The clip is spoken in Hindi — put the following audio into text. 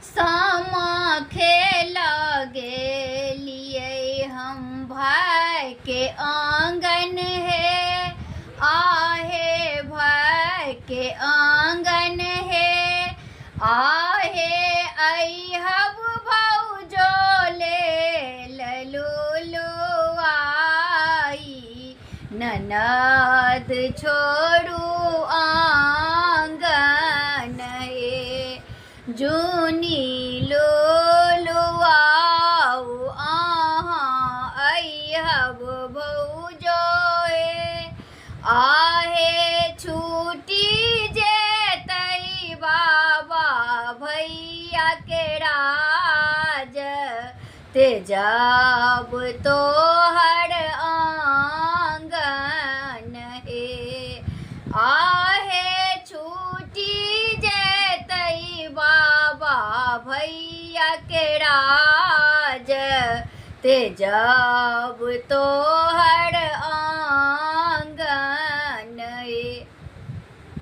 सामा खेला गेलिए हम भाई के आंगन है, आहे भाई के आंगन है, आहे अहब भौजो ले ललुलुआई, ननद छोड़ू आंगन है, जूनी लुलुआऊ आहाँ अहब भौजोए, आहे छूटी जेतई बाबा भैया के राज, तेजब तो हर आंगन है, आहे छूटी जेतई बाबा भैया के राज, तेजब तो हर